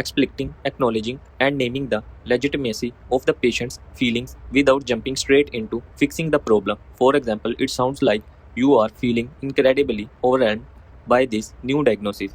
Explaining, acknowledging and naming the legitimacy of the patient's feelings without jumping straight into fixing the problem. For example, it sounds like you are feeling incredibly overwhelmed by this new diagnosis.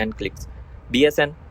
NCLEX। BSN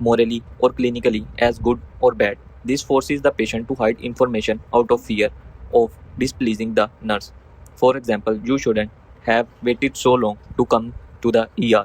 morally or clinically as good or bad. This forces the patient to hide information out of fear of displeasing the nurse. For example, you shouldn't have waited so long to come to the ER.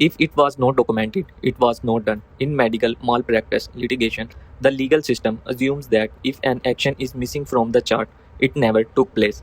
If it was not documented, it was not done. In medical malpractice litigation, the legal system assumes that if an action is missing from the chart, it never took place.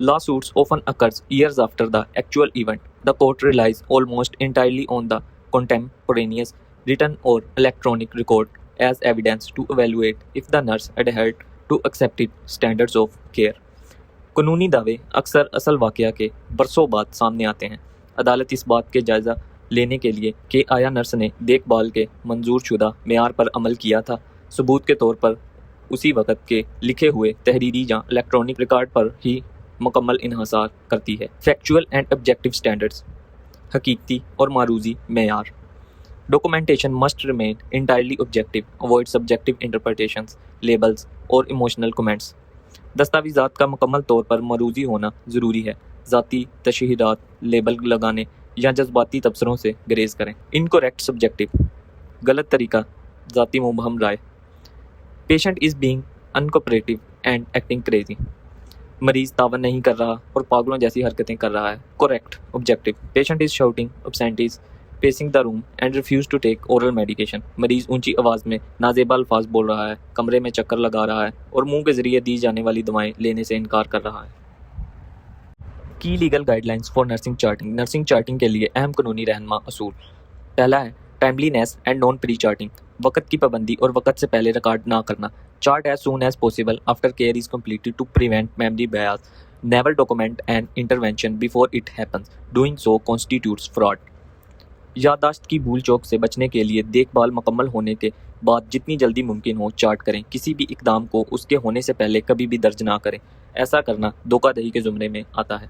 Lawsuits often occurs years after the actual event. The court relies almost entirely on the contemporaneous written or electronic record as evidence to evaluate if the nurse adhered to accepted standards of care. قانونی دعوے اکثر اصل واقعہ کے برسوں بعد سامنے آتے ہیں۔ عدالت اس بات کے جائزہ لینے کے لیے کہ آیا نرس نے دیکھ بھال کے منظور شدہ معیار پر عمل کیا تھا، ثبوت کے طور پر اسی وقت کے لکھے ہوئے تحریری یا الیکٹرانک ریکارڈ پر ہی مکمل انحصار کرتی ہے۔ فیکچوئل اینڈ آبجیکٹیو اسٹینڈرڈز، حقیقتی اور معروضی معیار۔ Documentation must remain entirely objective, avoid subjective interpretations, labels اور ایموشنل کمنٹس۔ دستاویزات کا مکمل طور پر معروضی ہونا ضروری ہے۔ ذاتی تشہیرات، لیبل لگانے یا جذباتی تبصروں سے گریز کریں۔ انکوریکٹ سبجیکٹیو، غلط طریقہ، ذاتی مبہم رائے۔ Patient is being uncooperative and acting crazy, مریض تعاون نہیں کر رہا اور پاگلوں جیسی حرکتیں کر رہا ہے۔ Correct objective, patient is shouting obscenities pacing the room and refuse to take oral medication، مریض اونچی آواز میں نازیبا الفاظ بول رہا ہے، کمرے میں چکر لگا رہا ہے اور منہ کے ذریعے دی جانے والی دوائیں لینے سے انکار کر رہا ہے۔ کی legal guide lines for nursing charting, nursing charting کے لیے اہم قانونی رہنما اصول۔ پہلا ہے timeliness and non pre charting, وقت کی پابندی اور وقت سے پہلے ریکارڈ نہ کرنا۔ Chart as soon as possible after care is completed to prevent memory bias, never document an intervention before it happens, doing so constitutes fraud. یادداشت کی بھول چوک سے بچنے کے لیے دیکھ بھال مکمل ہونے کے بعد جتنی جلدی ممکن ہو چارٹ کریں۔ کسی بھی اقدام کو اس کے ہونے سے پہلے کبھی بھی درج نہ کریں، ایسا کرنا دھوکہ دہی کے زمرے میں آتا ہے۔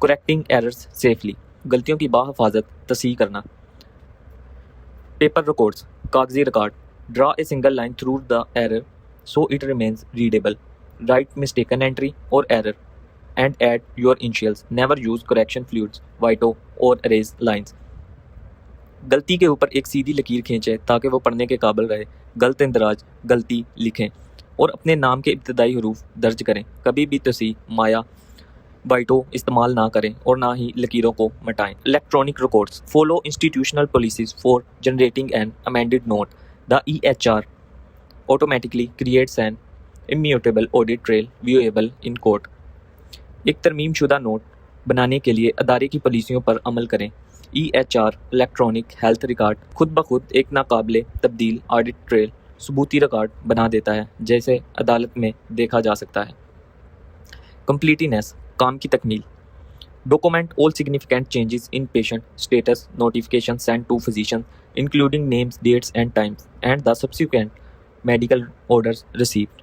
کریکٹنگ ایررز سیفلی، غلطیوں کی بحفاظت تصحیح کرنا۔ پیپر ریکارڈز، کاغذی record. Draw a single line through the error so it remains readable, write mistaken entry or error and add your initials, never use correction fluids, white out or erase lines. غلطی کے اوپر ایک سیدھی لکیر کھینچیں تاکہ وہ پڑھنے کے قابل رہے۔ غلط اندراج، غلطی لکھیں اور اپنے نام کے ابتدائی حروف درج کریں۔ کبھی بھی تصحیح، مایا، وائٹو استعمال نہ کریں اور نہ ہی لکیروں کو مٹائیں۔ Electronic records, follow institutional policies for generating an amended note. The EHR automatically creates an immutable audit trail viewable in court۔ ایک ترمیم شدہ نوٹ بنانے کے لیے ادارے کی پالیسیوں پر عمل کریں۔ EHR الیکٹرانک ہیلتھ ریکارڈ خود بخود ایک ناقابل تبدیل آڈٹ ٹریل ثبوتی ریکارڈ بنا دیتا ہے جیسے عدالت میں دیکھا جا سکتا ہے۔ کمپلیٹنیس، کام کی تکمیل۔ Document all significant changes in patient status notifications sent to physicians including names, dates and times and the subsequent medical orders received۔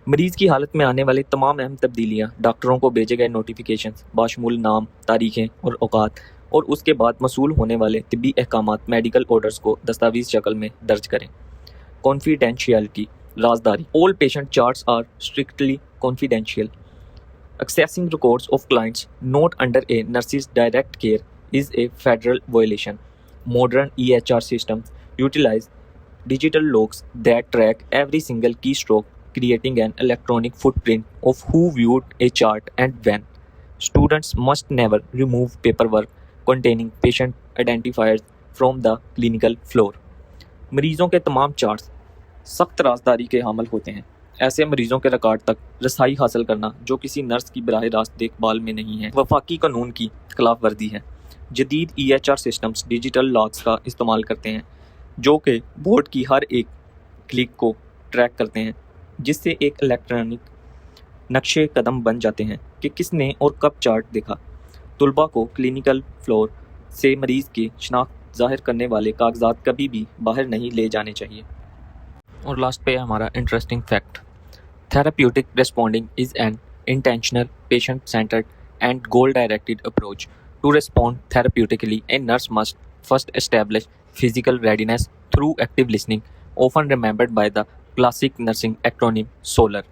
مریض کی حالت میں آنے والی تمام اہم تبدیلیاں ڈاکٹروں کو بھیجے گئے نوٹیفیکیشنز باشمول نام، تاریخیں اور اوقات اور اس کے بعد موصول ہونے والے طبی احکامات میڈیکل آرڈرز کو دستاویز شکل میں درج کریں۔ کانفیڈینشیلٹی، رازداری۔ all patient charts are strictly confidential۔ Accessing records of clients not under a nurse's direct care is a federal violation۔ Modern EHR systems utilize digital logs that track every single keystroke, creating an electronic footprint of who viewed a chart and when۔ Students must never remove paperwork containing patient identifiers from the clinical floor۔ مریضوں کے تمام charts سخت رازداری کے حامل ہوتے ہیں۔ ایسے مریضوں کے ریکارڈ تک رسائی حاصل کرنا جو کسی نرس کی براہ راست دیکھ بھال میں نہیں ہے، وفاقی قانون کی خلاف ورزی ہے۔ جدید EHR سسٹمز ڈیجیٹل لاگز کا استعمال کرتے ہیں جو کہ بورڈ کی ہر ایک کلک کو ٹریک کرتے ہیں، جس سے ایک الیکٹرانک نقشے قدم بن جاتے ہیں کہ کس نے اور کب چارٹ دیکھا۔ طلباء کو کلینیکل فلور سے مریض کی شناخت ظاہر کرنے والے کاغذات کبھی بھی باہر نہیں لے جانے چاہیے۔ اور لاسٹ پہ ہمارا interesting fact, therapeutic responding is an intentional, patient-centered and goal-directed approach۔ To respond therapeutically, a nurse must first establish physical readiness through active listening, often remembered by the classic nursing acronym SOLAR: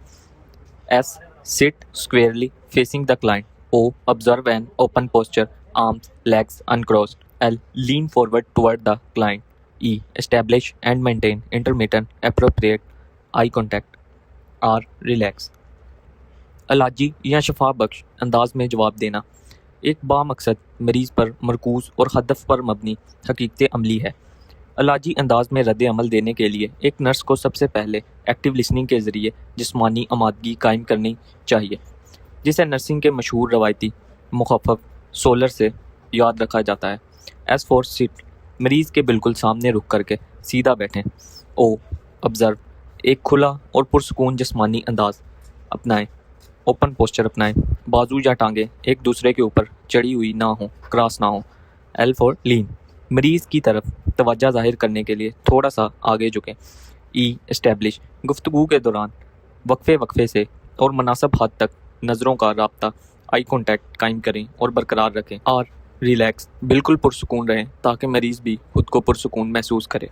S. Sit squarely facing the client. O. Observe an open posture, arms, legs uncrossed. L. Lean forward toward the client. E. Establish and maintain intermittent, appropriate eye contact. R. Relax۔ علاجی یا شفا بخش انداز میں جواب دینا ایک بامقصد، مریض پر مرکوز اور ہدف پر مبنی حقیقت عملی ہے۔ علاجی انداز میں رد عمل دینے کے لیے ایک نرس کو سب سے پہلے ایکٹیو لسننگ کے ذریعے جسمانی آمادگی قائم کرنی چاہیے، جسے نرسنگ کے مشہور روایتی مخفف سولر سے یاد رکھا جاتا ہے۔ ایس فور سٹ، مریض کے بالکل سامنے رک کر کے سیدھا بیٹھیں۔ او آبزرو، ایک کھلا اور پرسکون جسمانی انداز اپنائیں۔ اوپن پوسچر اپنائیں۔ بازو یا ٹانگیں ایک دوسرے کے اوپر چڑھی ہوئی نہ ہوں، کراس نہ ہوں۔ ایل فار لین، مریض کی طرف توجہ ظاہر کرنے کے لیے تھوڑا سا آگے جھکیں۔ ای اسٹیبلش، گفتگو کے دوران وقفے سے اور مناسب حد تک نظروں کا رابطہ آئی کانٹیکٹ قائم کریں اور برقرار رکھیں۔ آر ریلیکس، بالکل پرسکون رہیں تاکہ مریض بھی خود کو پرسکون محسوس کرے۔